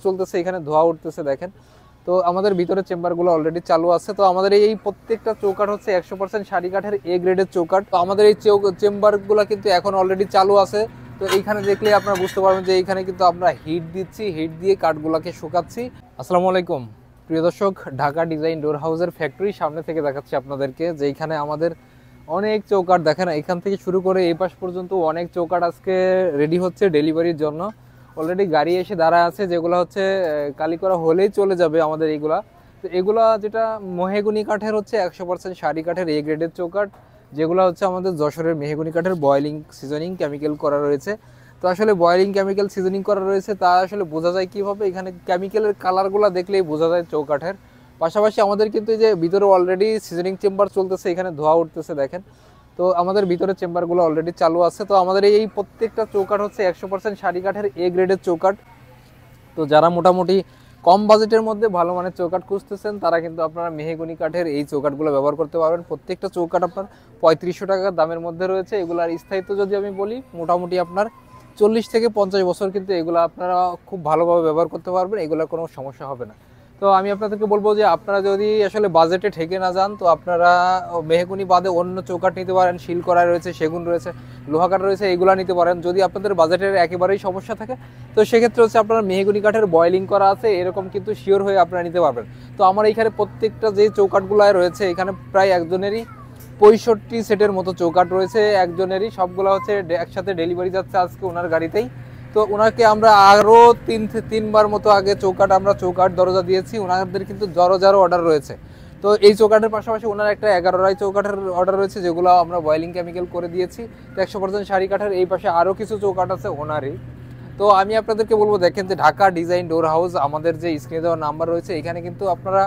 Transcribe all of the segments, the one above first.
চলতেছে, এখানে ধোয়া উঠতেছে দেখেন। তো আমাদের ভিতরে চেম্বারগুলো অলরেডি চালু আছে। তো আমাদের এই প্রত্যেকটা চৌকাঠ হচ্ছে 100% সারি কাঠের এ গ্রেডের চৌকাঠ। তো আমাদের এই চেম্বারগুলো কিন্তু এখন অলরেডি চালু আছে। তো এইখানে দেখলে আপনারা বুঝতে পারবেন যে এইখানে কিন্তু আমরা হিট দিচ্ছি, হিট দিয়ে কাঠগুলোকে শুকাচ্ছি। আসসালামু আলাইকুম প্রিয় দর্শক, ঢাকা ডিজাইন ডোর হাউসের ফ্যাক্টরির সামনে থেকে দেখাচ্ছি আপনাদেরকে যে এইখানে আমাদের অনেক চৌকাঠ দেখেন। এখান থেকে শুরু করে এই পাশ পর্যন্ত অনেক চৌকাঠ আজকে রেডি হচ্ছে ডেলিভারির জন্য। অলরেডি গাড়ি এসে দাঁড়ায় আছে, যেগুলো হচ্ছে কালি করা হলেই চলে যাবে আমাদের এইগুলা। তো এগুলা যেটা মেহগনি কাঠের হচ্ছে 100% সারি কাঠের এ গ্রেডের চৌকাঠ, যেগুলো হচ্ছে আমাদের যশোরের মেহগনি কাঠের বয়েলিং সিজনিং কেমিক্যাল করা রয়েছে। তো আসলে বয়েলিং কেমিক্যাল সিজনিং করা রয়েছে তা আসলে বোঝা যায় কীভাবে, এখানে কেমিক্যালের কালারগুলো দেখলেই বোঝা যায় চৌকাঠের। পাশাপাশি আমাদের কিন্তু এই যে ভিতরে অলরেডি সিজনিং চেম্বার চলতেছে, এখানে ধোয়া উঠতেছে দেখেন। তো আমাদের ভিতরে চেম্বারগুলো অলরেডি চালু আছে। তো আমাদের এই প্রত্যেকটা চৌকাঠ হচ্ছে 100% সারি কাঠের এ গ্রেডের চৌকাঠ। তো যারা মোটামুটি কম বাজেটের মধ্যে ভালো মানের চৌকাঠ খুঁজতেছেন তারা কিন্তু আপনারা মেহগনি কাঠের এই চৌকাঠগুলো ব্যবহার করতে পারবেন। প্রত্যেকটা চৌকাঠ আপনার 3500 টাকা দামের মধ্যে রয়েছে। এগুলার স্থায়িত্ব যদি আমি বলি, মোটামুটি আপনার 40 থেকে 50 বছর কিন্তু এগুলো আপনারা খুব ভালোভাবে ব্যবহার করতে পারবেন, এগুলোর কোনো সমস্যা হবে না। তো আমি আপনাদেরকে বলবো যে আপনারা যদি আসলে বাজেটে ঠেকে না যান, তো আপনারা মেহগনি বাদে অন্য চৌকাঠ নিতে পারেন। শিল করা রয়েছে, সেগুন রয়েছে, লোহা কাঠ রয়েছে, এগুলো নিতে পারেন। যদি আপনাদের বাজেটের একেবারেই সমস্যা থাকে তো সেক্ষেত্রে হচ্ছে আপনারা মেহগনি কাঠের বয়েলিং করা আছে এরকম কিন্তু শিওর হয়ে আপনারা নিতে পারবেন। তো আমার এইখানে প্রত্যেকটা যে চৌকাঠগুলো রয়েছে, এখানে প্রায় একজনেরই 65 সেটের মতো চৌকাঠ রয়েছে একজনেরই। সবগুলো হচ্ছে একসাথে ডেলিভারি যাচ্ছে আজকে ওনার গাড়িতেই। তো ওনাকে আমরা আরও তিনবার মতো আগে চৌকাঠ দরজা দিয়েছি। ওনাদের কিন্তু দরজারও অর্ডার রয়েছে। তো এই চৌকাঠের পাশাপাশি ওনার একটা 11 চৌকাঠের অর্ডার রয়েছে, যেগুলো আমরা বয়েলিং কেমিক্যাল করে দিয়েছি। তো 100% সারি কাঠের এই পাশে আরও কিছু চৌকাঠ আছে ওনারই। তো আমি আপনাদেরকে বলবো, দেখেন যে ঢাকা ডিজাইন ডোর হাউস আমাদের যে স্ক্রিনে দেওয়া নাম্বার রয়েছে, এখানে কিন্তু আপনারা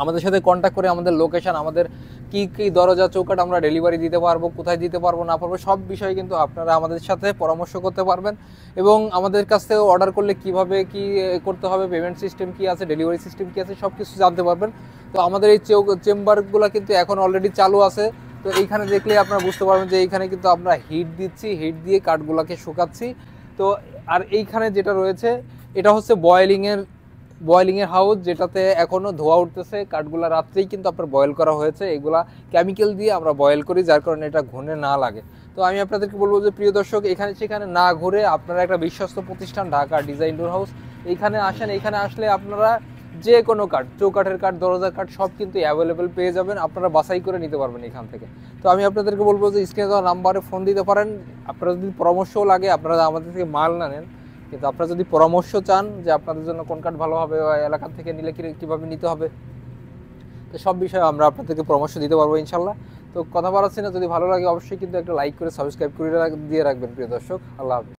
আমাদের সাথে কন্ট্যাক্ট করে আমাদের লোকেশন, আমাদের কি কি দরজা চৌকাঠ আমরা ডেলিভারি দিতে পারবো, কোথায় দিতে পারবো না পারবো, সব বিষয়ে কিন্তু আপনারা আমাদের সাথে পরামর্শ করতে পারবেন। এবং আমাদের কাছ থেকে অর্ডার করলে কিভাবে কি করতে হবে, পেমেন্ট সিস্টেম কি আছে, ডেলিভারি সিস্টেম কি আছে, সব কিছু জানতে পারবেন। তো আমাদের এই চেম্বারগুলো কিন্তু এখন অলরেডি চালু আছে। তো এইখানে দেখলে আপনারা বুঝতে পারবেন যে এইখানে কিন্তু আমরা হিট দিচ্ছি, হিট দিয়ে কাঠগুলোকে শুকাচ্ছি। তো আর এইখানে যেটা রয়েছে এটা হচ্ছে বয়েলিংয়ের হাউস, যেটাতে এখনও ধোয়া উঠতেছে। কাঠগুলা রাত্রেই কিন্তু আপনার বয়েল করা হয়েছে, এগুলা কেমিক্যাল দিয়ে আমরা বয়েল করি, যার কারণে এটা ঘুরে না লাগে। তো আমি আপনাদেরকে বলবো যে প্রিয় দর্শক, এখানে সেখানে না ঘুরে আপনারা একটা বিশ্বস্ত প্রতিষ্ঠান ঢাকা ডিজাইন ডোর হাউস এইখানে আসেন। এইখানে আসলে আপনারা যে কোনো কাঠ, চৌকাঠের কাঠ, দরজার কাঠ সব কিন্তু অ্যাভেলেবেল পেয়ে যাবেন, আপনারা বাছাই করে নিতে পারবেন এখান থেকে। তো আমি আপনাদেরকে বলবো যে স্ক্রিনে দেওয়া নাম্বারে ফোন দিতে পারেন। আপনারা যদি পরামর্শও লাগে, আপনারা আমাদের থেকে মাল না নেন, কিন্তু আপনারা যদি পরামর্শ চান যে আপনাদের জন্য কোন কাঠ ভালো হবে, এলাকা থেকে নিলে কীভাবে নিতে হবে, তো সব বিষয়ে আমরা আপনাদেরকে পরামর্শ দিতে পারবো ইনশাল্লাহ। তো কথা বাড়াচ্ছি না, যদি ভালো লাগে অবশ্যই কিন্তু একটা লাইক করে সাবস্ক্রাইব করে দিয়ে রাখবেন প্রিয় দর্শক। আল্লাহ হাফেজ।